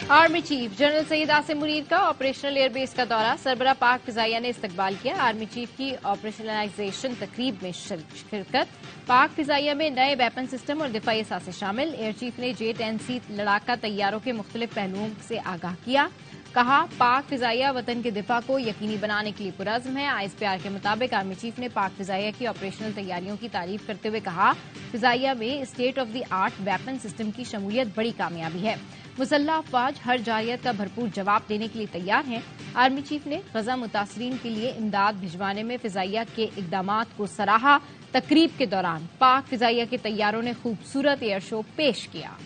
Army chief general Syed Asim Munir का operational airbase का दौरा। सरबरा पाक फिजाइया ने इस्तकबाल किया। आर्मी चीफ की ऑपरेशनलाइजेशन तकरीब में शिरकत। पाक फिजाइया में नए वेपन सिस्टम और दिफाई असासे शामिल। एयर चीफ ने J-10C लड़ाका तैयारों के मुख्तलिफ पहलुओं से आगाह किया। कहा, पाक फिजाइया वतन के दिफा को यकीनी बनाने के लिए पुरज़्म है। ISPR के मुताबिक आर्मी चीफ ने पाक फिजाइया की ऑपरेशनल तैयारियों की तारीफ करते हुए कहा, फिजाइया में state of the art weapon system की शमूलियत बड़ी कामयाबी है। मुसल्लह अफवाज हर जारियत का भरपूर जवाब देने के लिए तैयार हैं। आर्मी चीफ ने गजा मुतासरीन के लिए इमदाद भिजवाने में फिजाइया के इकदामात को सराहा। तकरीब के दौरान पाक फिजाइया के तैयारों ने खूबसूरत एयर शो पेश किया।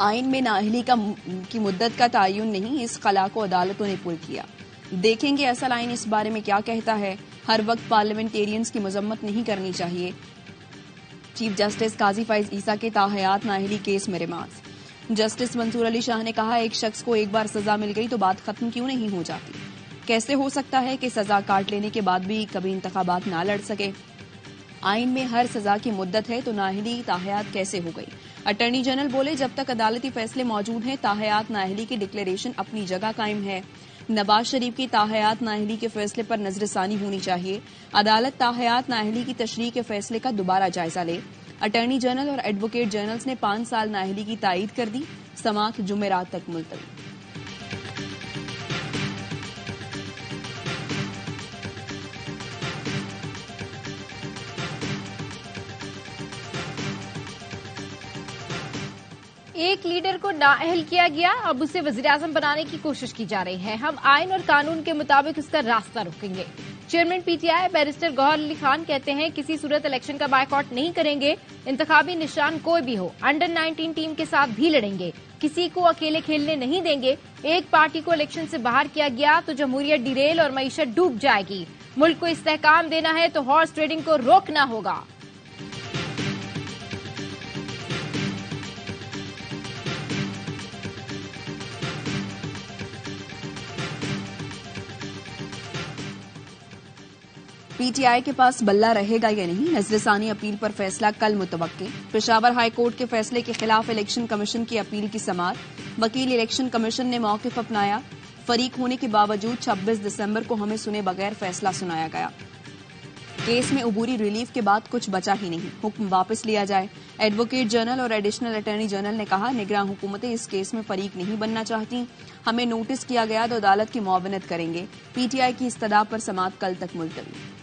आइन में नाअहली की मुद्दत का तयन नहीं, इस खला को अदालतों ने पुर किया। देखेंगे असल आइन इस बारे में क्या कहता है। हर वक्त पार्लियामेंटेरियंस की मजम्मत नहीं करनी चाहिए। चीफ जस्टिस काजी फैज ईसा के ताहयात नाअहली केस में रिमांड। जस्टिस मंसूर अली शाह ने कहा, एक शख्स को एक बार सजा मिल गई तो बात खत्म क्यों नहीं हो जाती। कैसे हो सकता है कि सजा काट लेने के बाद भी कभी इंतखाबात ना लड़ सके। आइन में हर सजा की मुद्दत है तो नाअहली ताहयात कैसे हो गई। अटॉर्नी जनरल बोले, जब तक अदालती फैसले मौजूद हैं ताहयात नाअहली की डिक्लेरेशन अपनी जगह कायम है। नवाज शरीफ की ताहयात नाअहली के फैसले पर नजरसानी होनी चाहिए। अदालत ताहयात नाअहली की तशरीह के फैसले का दोबारा जायजा ले। अटॉर्नी जनरल और एडवोकेट जनरल्स ने 5 साल नाअहली की तायीद कर दी। समाअत जुमेरात तक मुलतवी। एक लीडर को नाअहल किया गया, अब उसे वज़ीर-ए-आज़म बनाने की कोशिश की जा रही है। हम आइन और कानून के मुताबिक उसका रास्ता रोकेंगे। Chairman PTI barrister Gohar Ali Khan कहते हैं, किसी सूरत इलेक्शन का बायकॉट नहीं करेंगे। इंतखाबी निशान कोई भी हो, अंडर 19 टीम के साथ भी लड़ेंगे। किसी को अकेले खेलने नहीं देंगे। एक पार्टी को इलेक्शन से बाहर किया गया तो जमहूरियत डिरेल और मईशत डूब जाएगी। मुल्क को इस्तेहकाम देना है तो हॉर्स ट्रेडिंग को रोकना होगा। PTI के पास बल्ला रहेगा या नहीं, नजरसानी अपील पर फैसला कल मुतवक्के। पेशावर हाई कोर्ट के फैसले के खिलाफ इलेक्शन कमीशन की अपील की समाअत। वकील इलेक्शन कमीशन ने मौकिफ अपनाया। फरीक होने के बावजूद 26 दिसंबर को हमें सुने बगैर फैसला सुनाया गया। केस में अबूरी रिलीफ के बाद कुछ बचा ही नहीं, हुक्म वापस लिया जाए। एडवोकेट जनरल और एडिशनल अटॉर्नी जनरल ने कहा, निगरान हुकूमतें इस केस में फरीक नहीं बनना चाहती। हमें नोटिस किया गया तो अदालत की मुआवनत करेंगे। PTI की इस्तदा पर समाअत कल तक मुलतवी।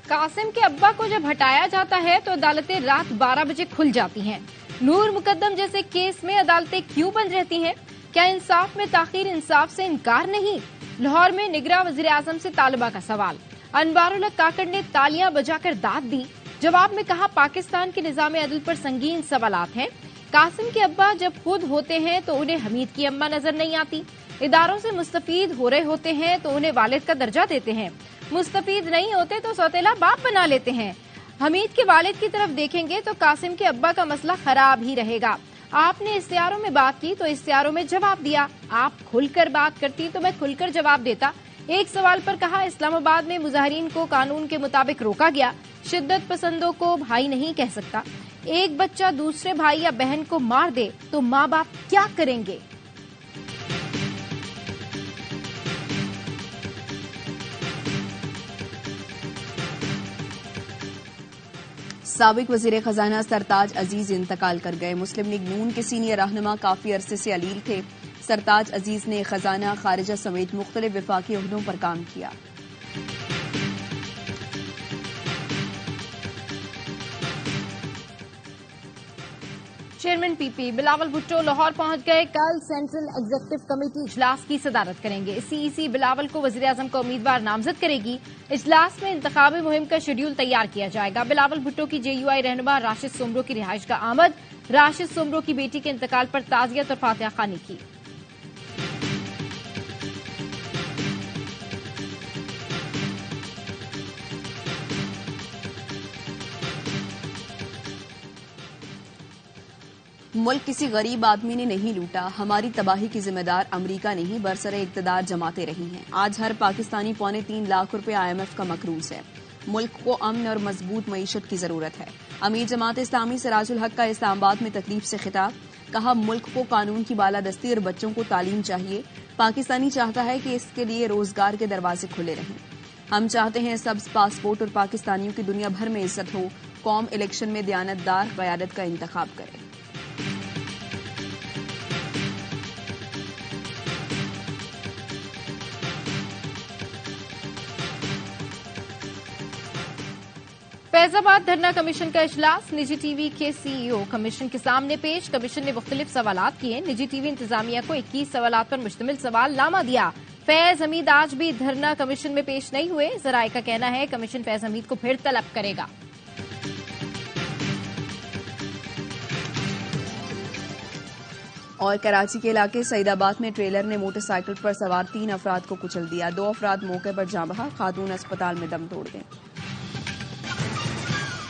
कासिम के अब्बा को जब हटाया जाता है तो अदालतें रात 12 बजे खुल जाती हैं। नूर मुकद्दम जैसे केस में अदालतें क्यों बंद रहती हैं? क्या इंसाफ में ताखीर इंसाफ से इनकार नहीं? लाहौर में निगरां वज़ीर-ए-आज़म से तालिबा का सवाल। अनवारुल हक काकड़ ने तालियां बजाकर दाद दी। जवाब में कहा, पाकिस्तान के निज़ाम अदल पर संगीन सवालात हैं। कासिम के अब्बा जब खुद होते हैं तो उन्हें हमीद की अम्मा नजर नहीं आती। इदारों से मुस्तफीद हो रहे होते हैं तो उन्हें वालिद का दर्जा देते हैं। मुस्तफीद नहीं होते तो सौतेला बाप बना लेते हैं। हमीद के वालिद की तरफ देखेंगे तो कासिम के अब्बा का मसला खराब ही रहेगा। आपने इश्तिहारों में बात की तो इश्तिहारों में जवाब दिया। आप खुलकर बात करती तो मैं खुलकर जवाब देता। एक सवाल पर कहा, इस्लामाबाद में मुजाहिरीन को कानून के मुताबिक रोका गया। शिद्दत पसंदों को भाई नहीं कह सकता। एक बच्चा दूसरे भाई या बहन को मार दे तो माँ बाप क्या करेंगे? साबिक वजीर खजाना सरताज अजीज इंतकाल कर गए। मुस्लिम लीग नून के सीनियर रहनुमा काफी अरसे से अलील थे। सरताज अजीज ने खजाना, खारिजा समेत मुख्तलिफ विफाकी ओहदों पर काम किया। चेयरमैन PP बिलावल भुट्टो लाहौर पहुंच गए। कल सेंट्रल एग्जीक्यूटिव कमेटी इजलास की सदारत करेंगे। CEC बिलावल को वज़ीर-ए-आज़म का उम्मीदवार नामजद करेगी। इजलास में इंतखाबी मुहिम का शेड्यूल तैयार किया जाएगा। बिलावल भुट्टो की JUI रहनुमा राशिद सोमरो की रिहाइश का आमद। राशिद सोमरो की बेटी के इंतकाल पर ताज़ियत और फातिहा खानी की। मुल्क किसी गरीब आदमी ने नहीं लूटा, हमारी तबाही की जिम्मेदार अमरीका नहीं बरसरे इक्तदार जमाते रही हैं। आज हर पाकिस्तानी 3.25 लाख रुपए IMF का मकरूज है। मुल्क को अमन और मजबूत मईशत की जरूरत है। अमीर जमात इस्लामी सिराजुल हक का इस्लामाबाद में तकरीब से खिताब, कहा मुल्क को कानून की बालादस्ती और बच्चों को तालीम चाहिए। पाकिस्तानी चाहता है कि इसके लिए रोजगार के दरवाजे खुले रहें। हम चाहते हैं सब्ज पासपोर्ट और पाकिस्तानियों की दुनिया भर में इज्जत हो। कौम इलेक्शन में दयानतदार क़यादत का इंतखाब करे। फैजाबाद धरना कमीशन का इजलास, निजी टीवी के CEO कमीशन के सामने पेश। कमीशन ने मुख्तलिफ सवालात किए। निजी टीवी इंतजामिया को 21 सवालात पर मुश्तमिल सवालनामा दिया। फैज हमीद आज भी धरना कमीशन में पेश नहीं हुए। जराये का कहना है कमीशन फैज हमीद को फिर तलब करेगा। और कराची के इलाके सईदाबाद में ट्रेलर ने मोटरसाइकिल पर सवार 3 अफराद को कुचल दिया। 2 अफराद मौके पर जाँ बहक, खातून अस्पताल में दम तोड़ गए।